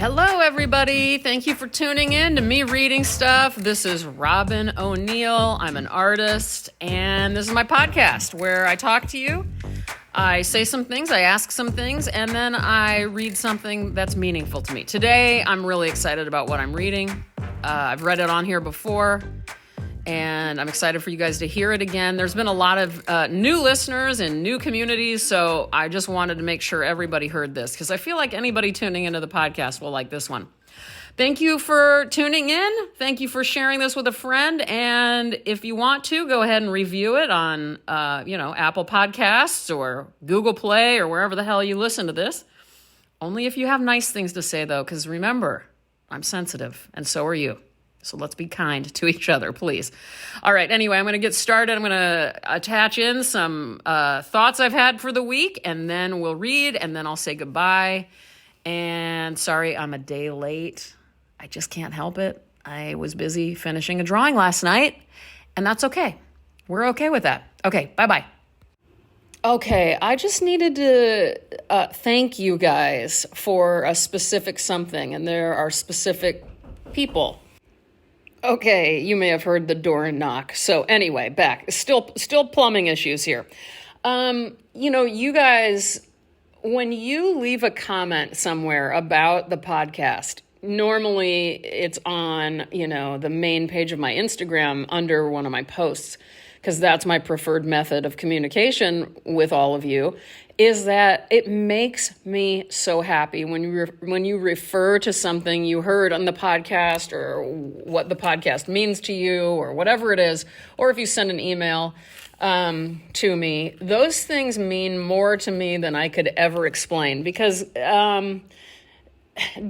Hello, everybody. Thank you for tuning in to me reading stuff. This is Robin O'Neill. I'm an artist, and this is my podcast where I talk to you. I say some things, I ask some things, and then I read something that's meaningful to me. Today, I'm really excited about what I'm reading. I've read it on here before, and I'm excited for you guys to hear it again. There's been a lot of new listeners and new communities, so I just wanted to make sure everybody heard this, because I feel like anybody tuning into the podcast will like this one. Thank you for tuning in. Thank you for sharing this with a friend. And if you want to, go ahead and review it on, Apple Podcasts or Google Play or wherever the hell you listen to this. Only if you have nice things to say, though, because remember, I'm sensitive, and so are you. So let's be kind to each other, please. All right, anyway, I'm going to get started. I'm going to attach in some thoughts I've had for the week, and then we'll read, and then I'll say goodbye. And sorry, I'm a day late. I just can't help it. I was busy finishing a drawing last night, and that's okay. We're okay with that. Okay, bye-bye. Okay, I just needed to thank you guys for a specific something, and there are specific people. Okay, you may have heard the door knock. So anyway, back. Still plumbing issues here. You guys, when you leave a comment somewhere about the podcast, normally it's on, the main page of my Instagram under one of my posts, because that's my preferred method of communication with all of you, is that it makes me so happy when you refer to something you heard on the podcast or what the podcast means to you or whatever it is, or if you send an email to me. Those things mean more to me than I could ever explain, because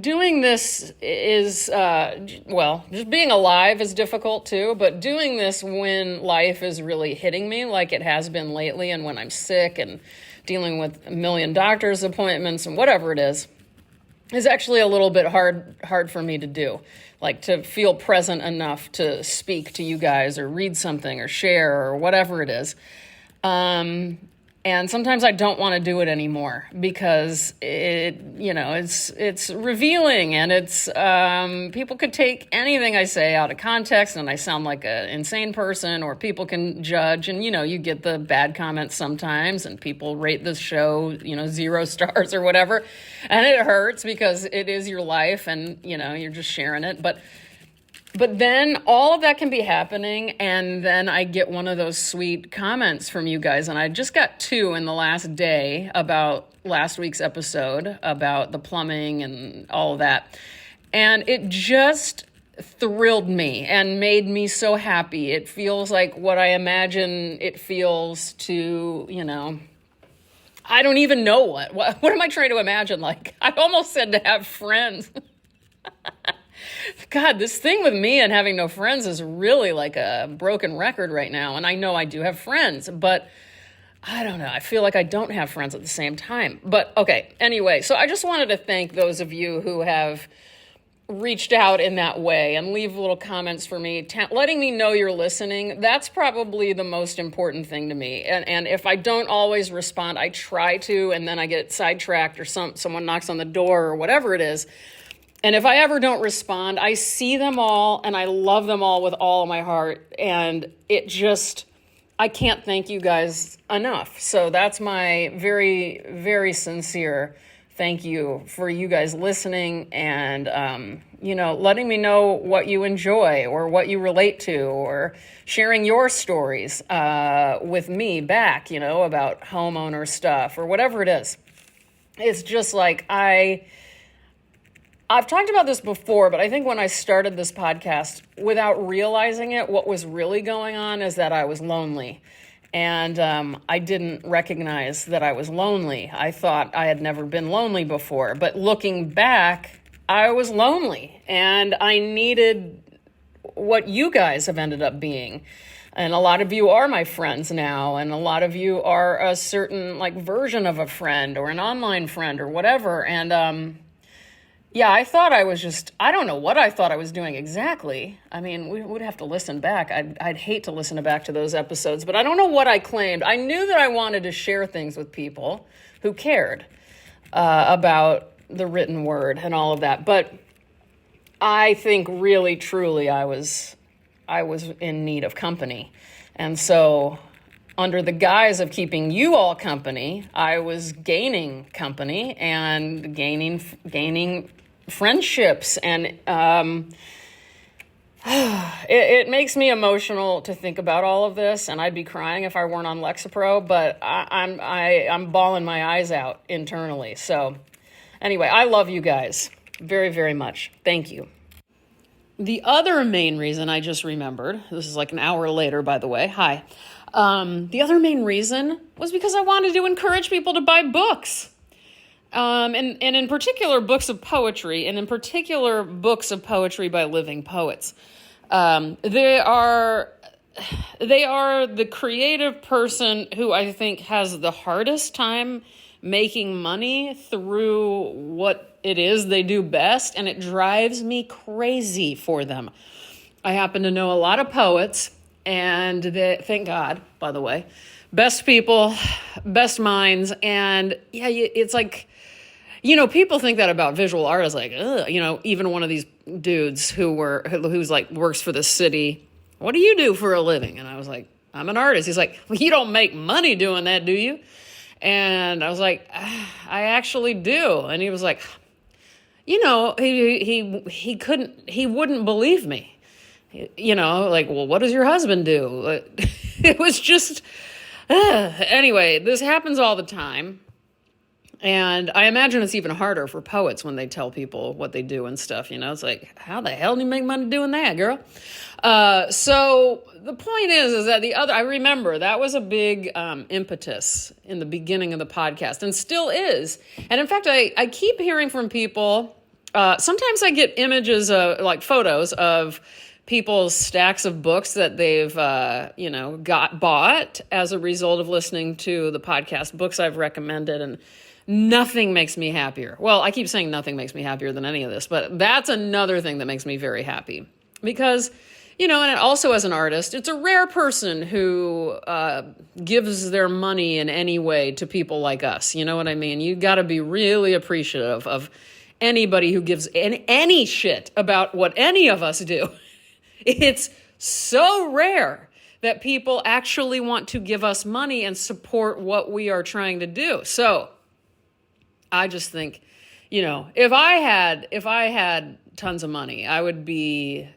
doing this is, just being alive is difficult too, but doing this when life is really hitting me like it has been lately, and when I'm sick and dealing with a million doctor's appointments and whatever it is actually a little bit hard for me to do. Like, to feel present enough to speak to you guys or read something or share or whatever it is. And sometimes I don't want to do it anymore because it's revealing, and it's people could take anything I say out of context and I sound like an insane person, or people can judge, and you get the bad comments sometimes, and people rate this show 0 stars or whatever, and it hurts because it is your life, and you're just sharing it, But then all of that can be happening, and then I get one of those sweet comments from you guys, and I just got 2 in the last day about last week's episode about the plumbing and all of that. And it just thrilled me and made me so happy. It feels like what I imagine it feels to, I don't even know what am I trying to imagine? Like, I almost said to have friends. God, this thing with me and having no friends is really like a broken record right now. And I know I do have friends, but I don't know. I feel like I don't have friends at the same time. But okay, anyway, so I just wanted to thank those of you who have reached out in that way and leave little comments for me, letting me know you're listening. That's probably the most important thing to me. And if I don't always respond, I try to, and then I get sidetracked, or someone knocks on the door or whatever it is. And if I ever don't respond, I see them all and I love them all with all of my heart. And I can't thank you guys enough. So that's my very, very sincere thank you for you guys listening and, letting me know what you enjoy or what you relate to, or sharing your stories with me back, about homeowner stuff or whatever it is. It's just like I've talked about this before, but I think when I started this podcast, without realizing it, what was really going on is that I was lonely. And I didn't recognize that I was lonely. I thought I had never been lonely before. But looking back, I was lonely. And I needed what you guys have ended up being. And a lot of you are my friends now. And a lot of you are a certain version of a friend, or an online friend, or whatever. And I thought I was I don't know what I thought I was doing exactly. I mean, we would have to listen back. I'd hate to listen back to those episodes, but I don't know what I claimed. I knew that I wanted to share things with people who cared about the written word and all of that. But I think really, truly, I was in need of company. And so under the guise of keeping you all company, I was gaining company and gaining friendships. And it makes me emotional to think about all of this, and I'd be crying if I weren't on Lexapro, but I'm bawling my eyes out internally. So anyway, I love you guys very, very much. Thank you. The other main reason I just remembered, this is like an hour later, by the way. Hi. The other main reason was because I wanted to encourage people to buy books. And in particular, books of poetry, and in particular, books of poetry by living poets. They are the creative person who I think has the hardest time making money through what it is they do best, and it drives me crazy for them. I happen to know a lot of poets, and thank God, by the way, best people, best minds, and yeah, it's like, people think that about visual artists, like, ugh, even one of these dudes who's like works for the city. What do you do for a living? And I was like, I'm an artist. He's like, well, you don't make money doing that, do you? And I was like, I actually do. And he was like, he wouldn't believe me. Like, well, what does your husband do? It was just, anyway, this happens all the time. And I imagine it's even harder for poets when they tell people what they do and stuff, It's like, how the hell do you make money doing that, girl? So the point is that I remember that was a big impetus in the beginning of the podcast, and still is. And in fact, I keep hearing from people, sometimes I get images of, like, photos of people's stacks of books that they've, bought as a result of listening to the podcast, books I've recommended, and nothing makes me happier. Well, I keep saying nothing makes me happier than any of this, but that's another thing that makes me very happy. Because, and it also, as an artist, it's a rare person who gives their money in any way to people like us. You know what I mean? You got to be really appreciative of anybody who gives any shit about what any of us do. It's so rare that people actually want to give us money and support what we are trying to do. So I just think, if I had tons of money, I would be,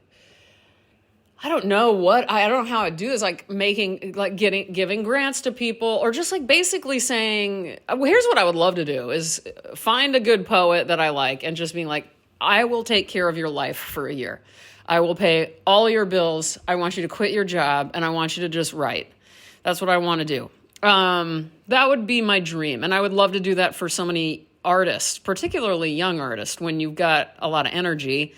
I don't know how I'd do this, like giving grants to people, or just like basically saying, well, here's what I would love to do is find a good poet that I like and just being like, I will take care of your life for a year. I will pay all your bills. I want you to quit your job, and I want you to just write. That's what I want to do. That would be my dream. And I would love to do that for so many artists, particularly young artists, when you've got a lot of energy.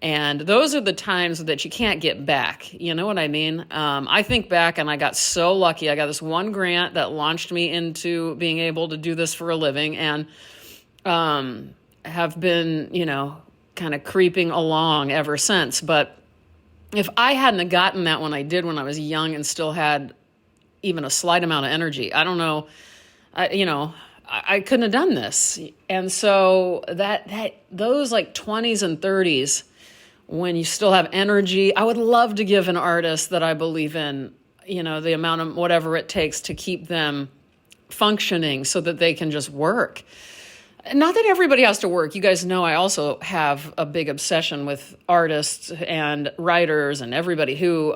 And those are the times that you can't get back. You know what I mean? I think back, and I got so lucky. I got this one grant that launched me into being able to do this for a living, and have been, kind of creeping along ever since. But if I hadn't have gotten that when I did when I was young and still had even a slight amount of energy, I don't know, I couldn't have done this. And so that those like 20s and 30s, when you still have energy, I would love to give an artist that I believe in, the amount of whatever it takes to keep them functioning so that they can just work. Not that everybody has to work. You guys know I also have a big obsession with artists and writers and everybody who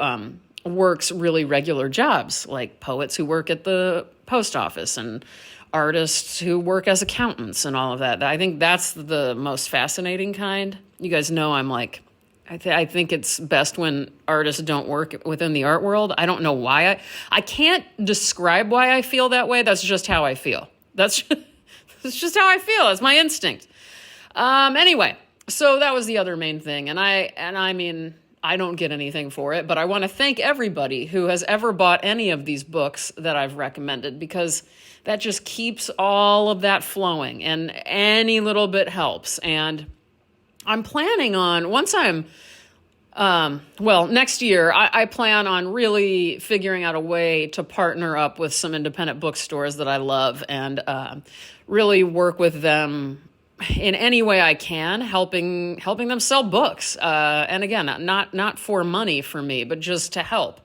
works really regular jobs, like poets who work at the post office and artists who work as accountants and all of that. I think that's the most fascinating kind. You guys know I'm like, I think it's best when artists don't work within the art world. I don't know why. I can't describe why I feel that way. That's just how I feel. That's just how I feel. It's my instinct. Anyway, so that was the other main thing. And I mean, I don't get anything for it, but I want to thank everybody who has ever bought any of these books that I've recommended, because that just keeps all of that flowing, and any little bit helps. And I'm planning on, once I'm, next year, I plan on really figuring out a way to partner up with some independent bookstores that I love, and really work with them in any way I can, helping them sell books. And again, not for money for me, but just to help.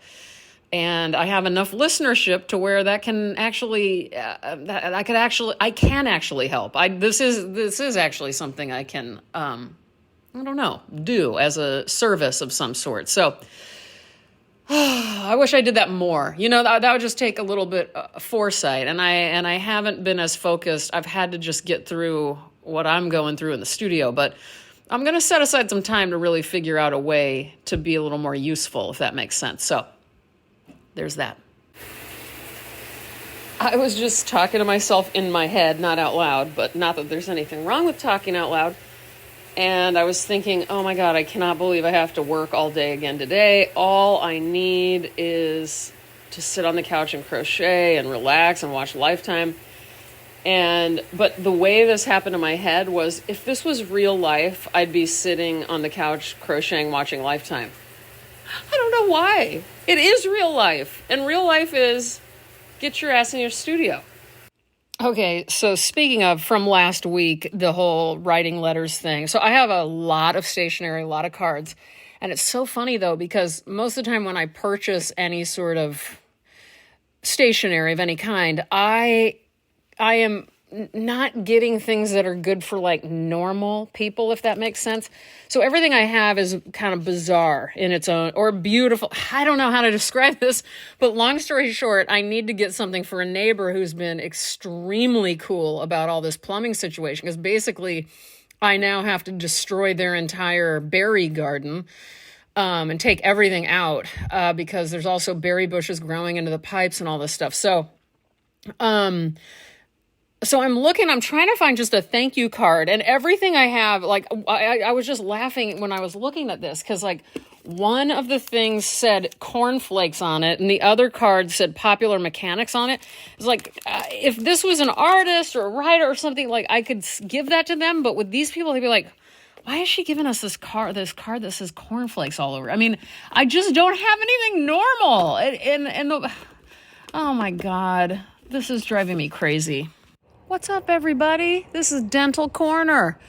And I have enough listenership to where that can actually, I can actually help. This is actually something I can, I don't know, do as a service of some sort. So I wish I did that more. That would just take a little bit of foresight. And I haven't been as focused. I've had to just get through what I'm going through in the studio, but I'm going to set aside some time to really figure out a way to be a little more useful, if that makes sense. So there's that. I was just talking to myself in my head, not out loud, but not that there's anything wrong with talking out loud. And I was thinking, oh my God, I cannot believe I have to work all day again today. All I need is to sit on the couch and crochet and relax and watch Lifetime. But the way this happened in my head was, if this was real life, I'd be sitting on the couch crocheting, watching Lifetime. I don't know why. It is real life. And real life is get your ass in your studio. Okay, so speaking of from last week, the whole writing letters thing. So I have a lot of stationery, a lot of cards. And it's so funny, though, because most of the time when I purchase any sort of stationery of any kind, I am not getting things that are good for like normal people, if that makes sense. So everything I have is kind of bizarre in its own, or beautiful. I don't know how to describe this, but long story short, I need to get something for a neighbor who's been extremely cool about all this plumbing situation, because basically I now have to destroy their entire berry garden and take everything out because there's also berry bushes growing into the pipes and all this stuff. So I'm trying to find just a thank you card, and everything I have, like, I was just laughing when I was looking at this, because like one of the things said cornflakes on it and the other card said Popular Mechanics on it. It's like, if this was an artist or a writer or something, like I could give that to them, but with these people, they'd be like, why is she giving us this card that says cornflakes all over? I mean, I just don't have anything normal. Oh my God, this is driving me crazy. What's up, everybody? This is Dental Corner.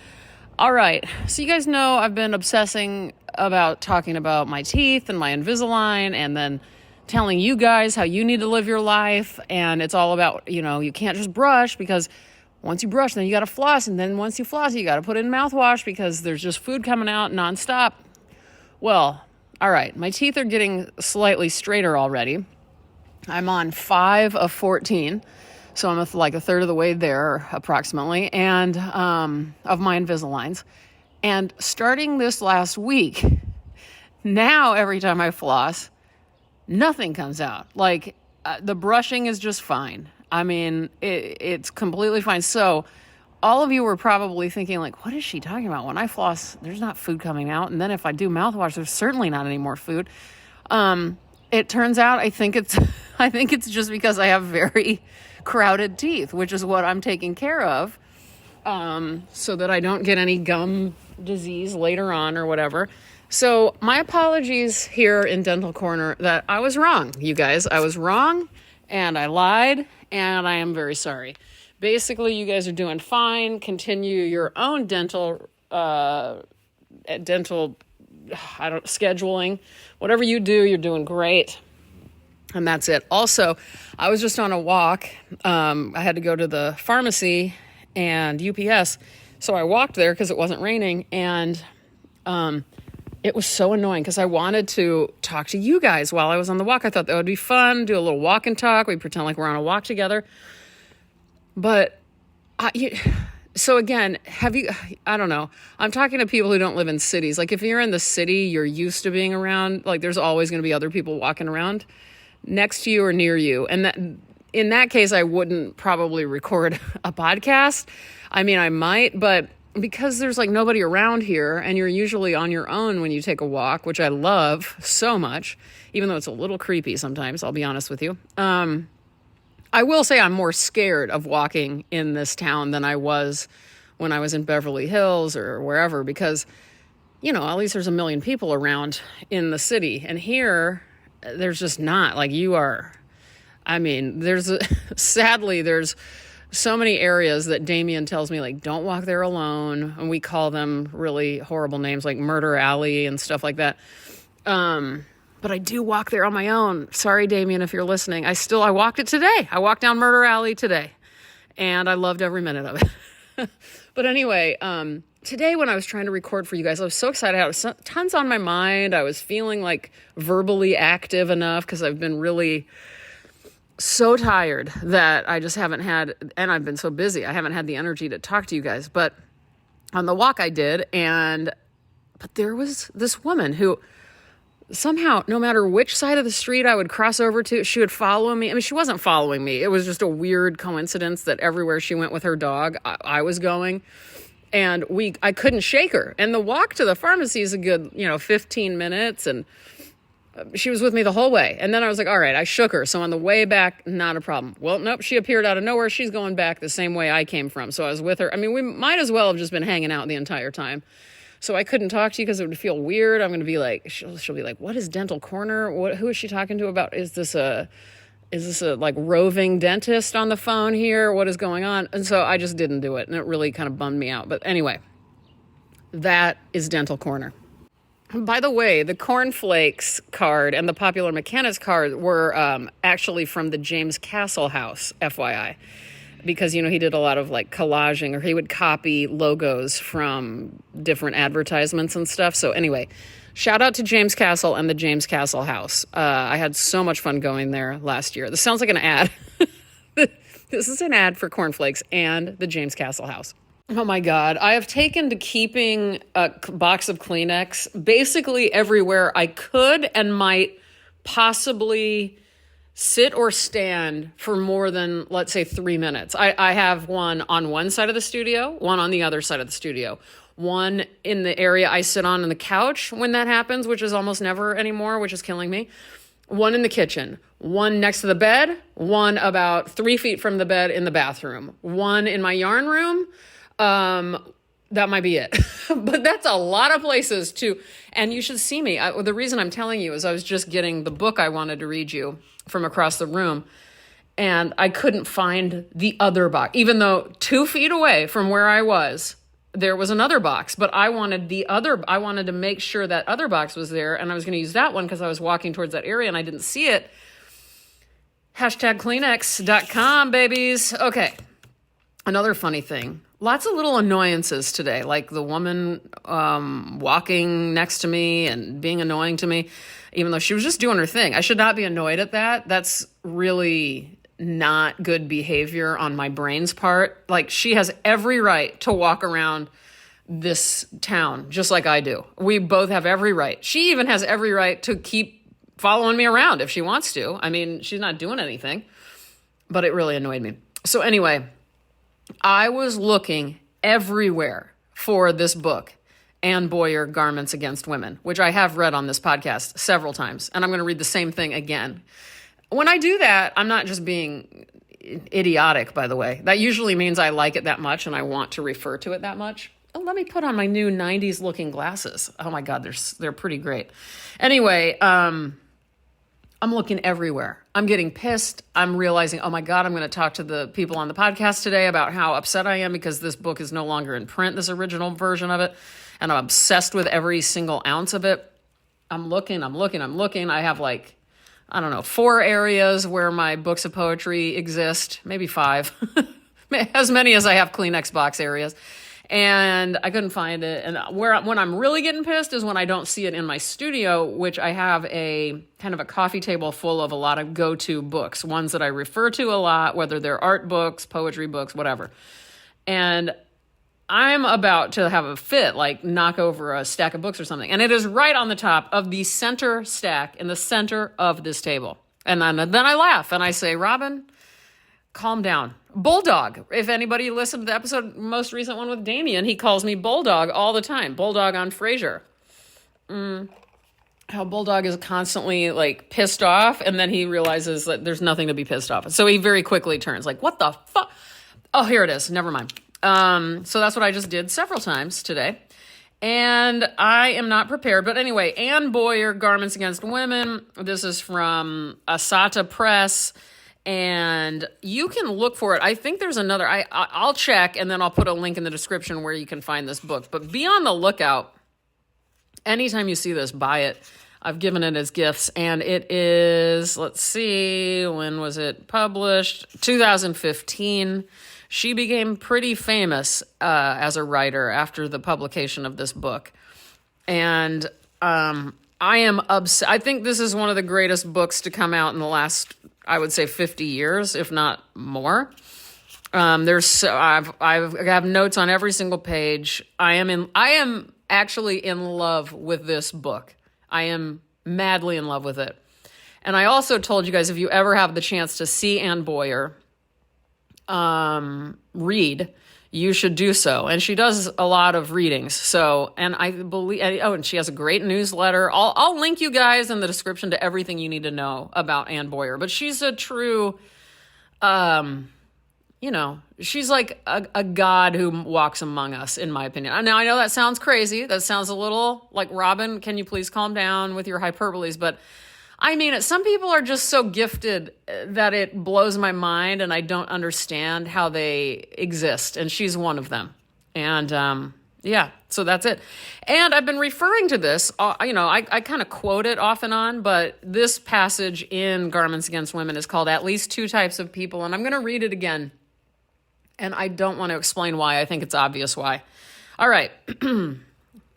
All right, so you guys know I've been obsessing about talking about my teeth and my Invisalign, and then telling you guys how you need to live your life. And it's all about, you can't just brush, because once you brush, then you got to floss. And then once you floss, you got to put in mouthwash because there's just food coming out nonstop. Well, all right, my teeth are getting slightly straighter already. I'm on 5 of 14. So I'm like a third of the way there, approximately, and of my Invisaligns. And starting this last week, now every time I floss, nothing comes out. Like, the brushing is just fine. I mean, it's completely fine. So all of you were probably thinking, like, what is she talking about? When I floss, there's not food coming out. And then if I do mouthwash, there's certainly not any more food. It turns out, I think it's just because I have very crowded teeth, which is what I'm taking care of, so that I don't get any gum disease later on or whatever. So my apologies here in Dental Corner that I was wrong, you guys. I was wrong, and I lied, and I am very sorry. Basically, you guys are doing fine. Continue your own dental scheduling. Whatever you do, you're doing great. And that's it. Also, I was just on a walk. I had to go to the pharmacy and UPS. So I walked there because it wasn't raining. And it was so annoying because I wanted to talk to you guys while I was on the walk. I thought that would be fun. Do a little walk and talk. We pretend like we're on a walk together. But so again, I don't know. I'm talking to people who don't live in cities. Like, if you're in the city, you're used to being around. Like, there's always going to be other people walking around next to you or near you. And in that case, I wouldn't probably record a podcast. I mean, I might, but because there's like nobody around here, and you're usually on your own when you take a walk, which I love so much, even though it's a little creepy sometimes, I'll be honest with you. I will say I'm more scared of walking in this town than I was when I was in Beverly Hills or wherever, because, at least there's a million people around in the city. And here, there's just not. Like, sadly, there's so many areas that Damien tells me, like, don't walk there alone. And we call them really horrible names like Murder Alley and stuff like that. But I do walk there on my own. Sorry, Damien, if you're listening. I walked it today. I walked down Murder Alley today. And I loved every minute of it. But anyway, today when I was trying to record for you guys, I was so excited. I had tons on my mind. I was feeling like verbally active enough because I've been really so tired that I just haven't had, and I've been so busy, I haven't had the energy to talk to you guys. But on the walk I did, but there was this woman who somehow, no matter which side of the street I would cross over to, she would follow me. I mean, she wasn't following me. It was just a weird coincidence that everywhere she went with her dog, I was going. And I couldn't shake her. And the walk to the pharmacy is a good, 15 minutes. And she was with me the whole way. And then I was like, all right, I shook her. So on the way back, not a problem. Well, nope, she appeared out of nowhere. She's going back the same way I came from. So I was with her. I mean, we might as well have just been hanging out the entire time. So I couldn't talk to you because it would feel weird. I'm going to be like, she'll be like, what is Dental Corner? Who is she talking to about? Is this a like roving dentist on the phone here? What is going on? And so I just didn't do it. And it really kind of bummed me out. But anyway, that is Dental Corner. By the way, the Cornflakes card and the Popular Mechanics card were actually from the James Castle house, FYI. Because, he did a lot of like collaging, or he would copy logos from different advertisements and stuff. So anyway, shout out to James Castle and the James Castle house. I had so much fun going there last year. This sounds like an ad. This is an ad for Cornflakes and the James Castle house. Oh my God. I have taken to keeping a box of Kleenex basically everywhere I could and might possibly sit or stand for more than, let's say, 3 minutes. I have one on one side of the studio, one on the other side of the studio, one in the area I sit on the couch when that happens, which is almost never anymore, which is killing me. One in the kitchen, one next to the bed, one about 3 feet from the bed in the bathroom, one in my yarn room. That might be it. But that's a lot of places too. And you should see me. The reason I'm telling you is I was just getting the book I wanted to read you from across the room. And I couldn't find the other box, even though 2 feet away from where I was, there was another box. But I wanted to make sure that other box was there. And I was going to use that one because I was walking towards that area and I didn't see it. #Kleenex.com, babies. Okay. Another funny thing. Lots of little annoyances today, like the woman walking next to me and being annoying to me, even though she was just doing her thing. I should not be annoyed at that. That's really not good behavior on my brain's part. Like, she has every right to walk around this town just like I do. We both have every right. She even has every right to keep following me around if she wants to. I mean, she's not doing anything, but it really annoyed me. So anyway, I was looking everywhere for this book, Anne Boyer, Garments Against Women, which I have read on this podcast several times, and I'm going to read the same thing again. When I do that, I'm not just being idiotic, by the way. That usually means I like it that much and I want to refer to it that much. Oh, let me put on my new 90s looking glasses. Oh my God, they're pretty great. Anyway, I'm looking everywhere. I'm getting pissed. I'm realizing, oh my God, I'm going to talk to the people on the podcast today about how upset I am because this book is no longer in print, this original version of it. And I'm obsessed with every single ounce of it. I'm looking. I have 4 areas where my books of poetry exist, maybe 5, as many as I have Kleenex box areas. And I couldn't find it. And when I'm really getting pissed is when I don't see it in my studio, which I have a kind of a coffee table full of a lot of go-to books, ones that I refer to a lot, whether they're art books, poetry books, whatever. And I'm about to have a fit, like knock over a stack of books or something. And it is right on the top of the center stack in the center of this table. And then I laugh and I say, Robin, calm down. Bulldog. If anybody listened to the episode, most recent one with Damien, he calls me Bulldog all the time. Bulldog on Frasier. How Bulldog is constantly like pissed off, and then he realizes that there's nothing to be pissed off. So he very quickly turns like, what the fuck? Oh, here it is. Never mind. So that's what I just did several times today. And I am not prepared. But anyway, Anne Boyer, Garments Against Women. This is from Asata Press. And you can look for it. I think there's another. I'll check, and then I'll put a link in the description where you can find this book. But be on the lookout. Anytime you see this, buy it. I've given it as gifts, and it is, let's see, when was it published? 2015. She became pretty famous as a writer after the publication of this book. And I am obsessed. I think this is one of the greatest books to come out in the last, I would say, 50 years, if not more. I have notes on every single page. I am actually in love with this book. I am madly in love with it. And I also told you guys, if you ever have the chance to see Ann Boyer read, you should do so. And she does a lot of readings. So, and I believe, and she has a great newsletter. I'll link you guys in the description to everything you need to know about Ann Boyer. But she's a true, she's like a god who walks among us, in my opinion. Now, I know that sounds crazy. That sounds a little like, Robin, can you please calm down with your hyperboles? But I mean it. Some people are just so gifted that it blows my mind, and I don't understand how they exist. And she's one of them. And so that's it. And I've been referring to this, I kind of quote it off and on, but this passage in Garments Against Women is called At Least Two Types of People. And I'm going to read it again. And I don't want to explain why. I think it's obvious why. All right.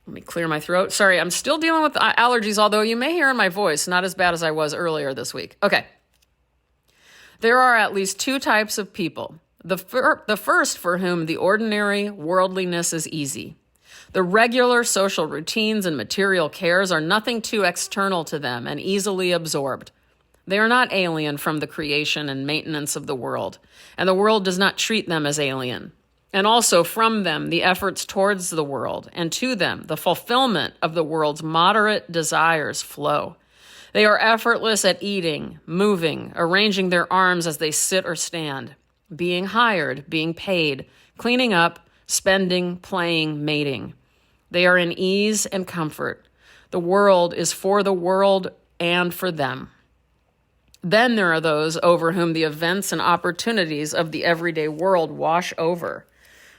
Let me clear my throat. Sorry, I'm still dealing with allergies, although you may hear in my voice, not as bad as I was earlier this week. Okay. There are at least two types of people. The first for whom the ordinary worldliness is easy. The regular social routines and material cares are nothing too external to them and easily absorbed. They are not alien from the creation and maintenance of the world, and the world does not treat them as alien. And also from them, the efforts towards the world, and to them, the fulfillment of the world's moderate desires flow. They are effortless at eating, moving, arranging their arms as they sit or stand, being hired, being paid, cleaning up, spending, playing, mating. They are in ease and comfort. The world is for the world and for them. Then there are those over whom the events and opportunities of the everyday world wash over.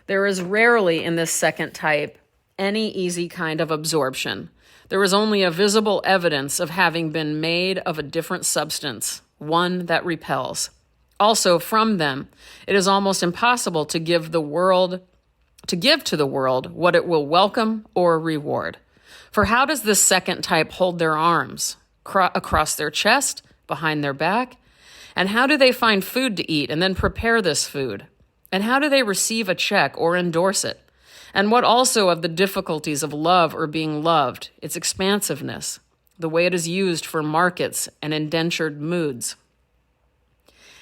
There is rarely in this second type any easy kind of absorption. There is only a visible evidence of having been made of a different substance, one that repels. Also, from them, it is almost impossible to give to the world what it will welcome or reward. For how does this second type hold their arms? Across their chest, behind their back? And how do they find food to eat and then prepare this food? And how do they receive a check or endorse it? And what also of the difficulties of love or being loved, its expansiveness, the way it is used for markets and indentured moods?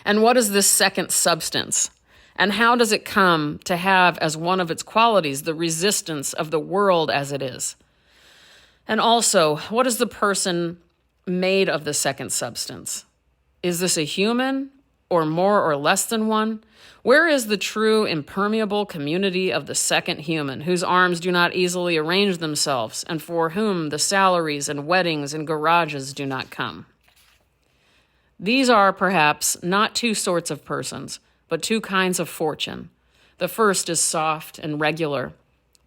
And what is this second substance? And how does it come to have as one of its qualities the resistance of the world as it is? And also, what is the person made of the second substance? Is this a human, or more or less than one? Where is the true impermeable community of the second human, whose arms do not easily arrange themselves, and for whom the salaries and weddings and garages do not come? These are perhaps not two sorts of persons, but two kinds of fortune. The first is soft and regular.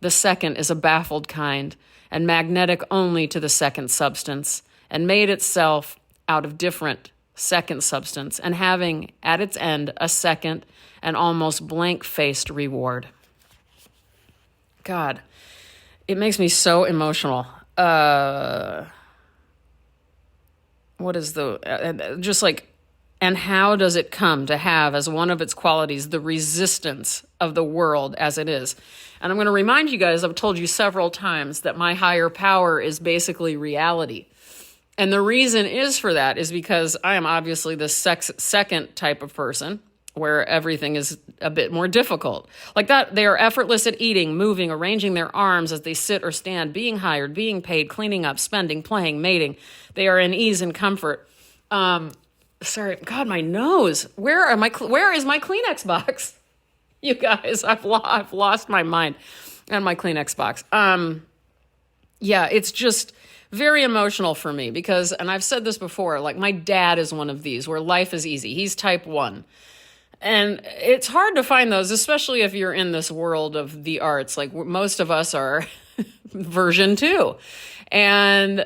The second is a baffled kind, and magnetic only to the second substance, and made itself out of different second substance, and having at its end a second and almost blank-faced reward. God, it makes me so emotional. What is and how does it come to have as one of its qualities the resistance of the world as it is? And I'm going to remind you guys, I've told you several times that my higher power is basically reality. And the reason is for that is because I am obviously the second type of person where everything is a bit more difficult. Like that, they are effortless at eating, moving, arranging their arms as they sit or stand, being hired, being paid, cleaning up, spending, playing, mating. They are in ease and comfort. Sorry, God, my nose. Where is my Kleenex box? You guys, I've lost my mind and my Kleenex box. Yeah, it's just very emotional for me because, and I've said this before, like my dad is one of these where life is easy. He's type 1. And it's hard to find those, especially if you're in this world of the arts. Like most of us are version 2. And,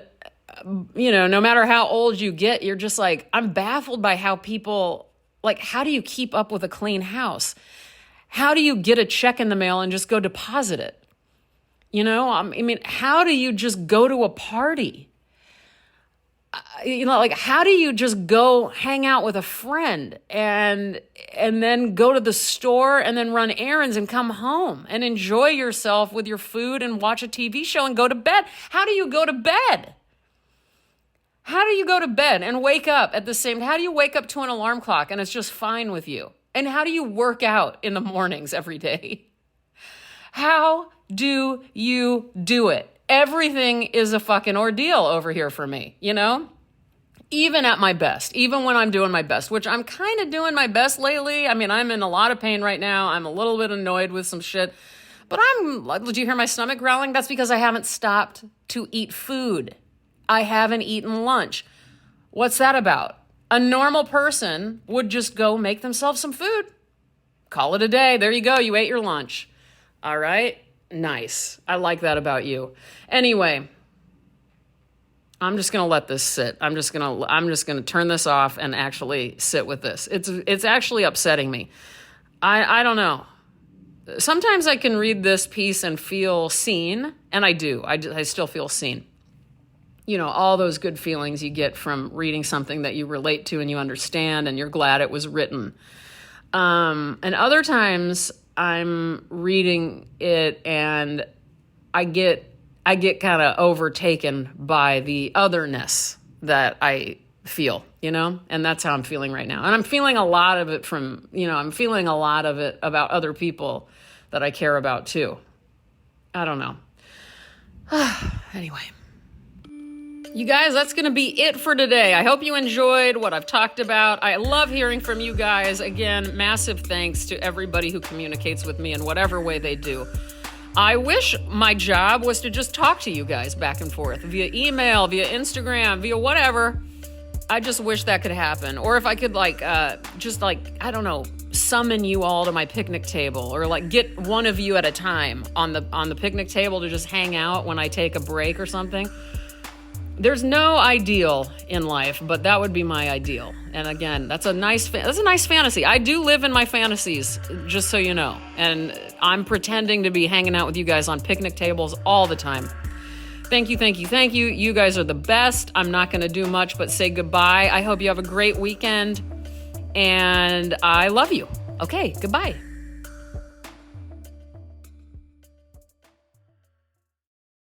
no matter how old you get, you're just like, I'm baffled by how people, like, how do you keep up with a clean house? How do you get a check in the mail and just go deposit it? How do you just go to a party? Like, how do you just go hang out with a friend and then go to the store and then run errands and come home and enjoy yourself with your food and watch a TV show and go to bed? How do you go to bed? How do you go to bed and wake up at the same? How do you wake up to an alarm clock and it's just fine with you? And how do you work out in the mornings every day? How do you do it? Everything is a fucking ordeal over here for me, Even at my best, even when I'm doing my best, which I'm kind of doing my best lately. I'm in a lot of pain right now. I'm a little bit annoyed with some shit. But did you hear my stomach growling? That's because I haven't stopped to eat food. I haven't eaten lunch. What's that about? A normal person would just go make themselves some food. Call it a day. There you go. You ate your lunch. All right. Nice. I like that about you. Anyway, I'm just going to let this sit. I'm just going to turn this off and actually sit with this. It's actually upsetting me. I don't know. Sometimes I can read this piece and feel seen, and I do. I still feel seen. All those good feelings you get from reading something that you relate to and you understand and you're glad it was written. And other times I'm reading it and I get kind of overtaken by the otherness that I feel, and that's how I'm feeling right now. And I'm feeling a lot of it I'm feeling a lot of it about other people that I care about too. I don't know. Anyway. You guys, that's going to be it for today. I hope you enjoyed what I've talked about. I love hearing from you guys. Again, massive thanks to everybody who communicates with me in whatever way they do. I wish my job was to just talk to you guys back and forth via email, via Instagram, via whatever. I just wish that could happen. Or if I could I don't know, summon you all to my picnic table or get one of you at a time on the picnic table to just hang out when I take a break or something. There's no ideal in life, but that would be my ideal. And again, that's a nice fantasy. I do live in my fantasies, just so you know. And I'm pretending to be hanging out with you guys on picnic tables all the time. Thank you, thank you, thank you. You guys are the best. I'm not going to do much but say goodbye. I hope you have a great weekend. And I love you. Okay, goodbye.